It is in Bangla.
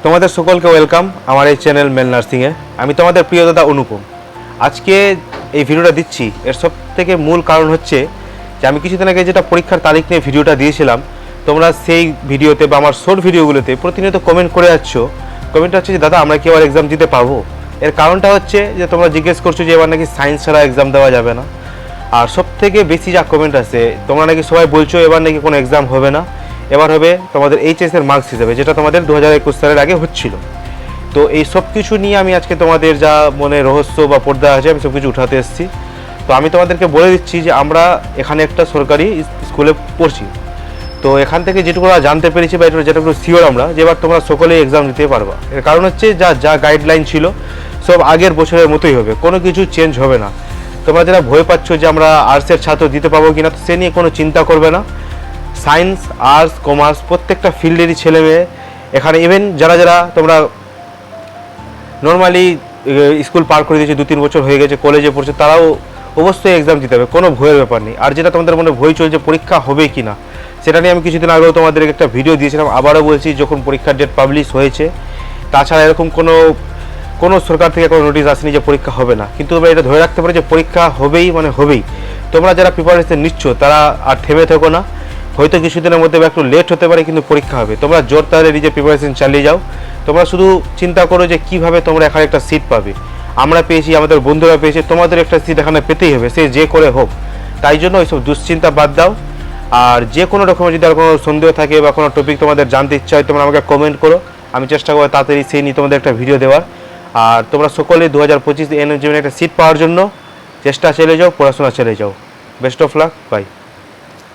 তোমাদের সকলকে ওয়েলকাম আমার এই চ্যানেল মেল নার্সিংয়ে। আমি তোমাদের প্রিয় দাদা অনুপম। আজকে এই ভিডিওটা দিচ্ছি এর সব থেকে মূল কারণ হচ্ছে যে আমি কিছুদিন আগে যেটা পরীক্ষার তারিখ নিয়ে ভিডিওটা দিয়েছিলাম, তোমরা সেই ভিডিওতে বা আমার শর্ট ভিডিওগুলোতে প্রতিনিয়ত কমেন্ট করে যাচ্ছ। কমেন্টটা হচ্ছে যে দাদা আমরা কি আবার এক্সাম দিতে পারবো। এর কারণটা হচ্ছে যে তোমরা জিজ্ঞেস করছো যে এবার নাকি সায়েন্স ছাড়া এক্সাম দেওয়া যাবে না। আর সব থেকে বেশি যা কমেন্ট আছে, তোমরা নাকি সবাই বলছো এবার নাকি কোনো এক্সাম হবে না, এবার হবে তোমাদের এইচএসের মার্কস হিসেবে, যেটা তোমাদের 2021 সালের আগে হচ্ছিল। তো এই সব কিছু নিয়ে আমি আজকে তোমাদের যা মনে রহস্য বা পর্দা আছে আমি সব কিছু উঠাতে এসেছি। তো আমি তোমাদেরকে বলে দিচ্ছি যে আমরা এখানে একটা সরকারি স্কুলে পড়ছি। তো এখান থেকে যেটুকু জানতে পেরেছি বা যেটুকু শিওর আমরা যে এবার তোমরা সকলেই এক্সাম দিতে পারবা। এর কারণ হচ্ছে যা গাইডলাইন ছিল সব আগের বছরের মতোই হবে, কোনো কিছু চেঞ্জ হবে না। তোমরা যারা ভয় পাচ্ছ যে আমরা আর্টসের ছাত্র দিতে পারবো কিনা, তো সে নিয়ে কোনো চিন্তা করবে না। সায়েন্স, আর্টস, কমার্স প্রত্যেকটা ফিল্ডেরই ছেলে মেয়ে এখানে, ইভেন যারা তোমরা নর্মালি স্কুল পার করে দিয়েছে, 2-3 বছর হয়ে গেছে, কলেজে পড়ছে, তারাও অবশ্যই এক্সাম দিতে হবে, কোনো ভয়ের ব্যাপার নেই। আর যেটা তোমাদের মনে ভয় চলছে পরীক্ষা হবে কি না, সেটা নিয়ে আমি কিছুদিন আগেও তোমাদেরকে একটা ভিডিও দিয়েছিলাম। আবারও বলছি, যখন পরীক্ষার ডেট পাবলিশ হয়েছে, তাছাড়া এরকম কোনো সরকার থেকে কোনো নোটিশ আসেনি যে পরীক্ষা হবে না। কিন্তু তোমরা এটা ধরে রাখতে পারো যে পরীক্ষা হবেই মানে হবেই। তোমরা যারা প্রিপারেশন নিচ্ছ তারা আর থেমে থেকো না। হয়তো কিছুদিনের মধ্যে একটু লেট হতে পারে, কিন্তু পরীক্ষা হবে। তোমরা জোর তারে নিজে প্রিপারেশন চালিয়ে যাও। তোমরা শুধু চিন্তা করো যে কীভাবে তোমরা এখানে একটা সিট পাবে। আমরা পেয়েছি, আমাদের বন্ধুরা পেয়েছে, তোমাদের একটা সিট এখানে পেতেই হবে, সে যে করে হোক। তাই জন্য ওইসব দুশ্চিন্তা বাদ দাও। আর যে কোনো রকমের যদি আর কোনো সন্দেহ থাকে বা কোনো টপিক তোমাদের জানতে ইচ্ছা হয়, তোমরা আমাকে কমেন্ট করো, আমি চেষ্টা করবো তাড়াতাড়ি সেই নিয়ে তোমাদের একটা ভিডিও দেওয়ার। আর তোমরা সকলে 2025 এনএসজিএমে একটা সিট পাওয়ার জন্য চেষ্টা চালিয়ে যাও, পড়াশোনা চালিয়ে যাও। Best of luck, by.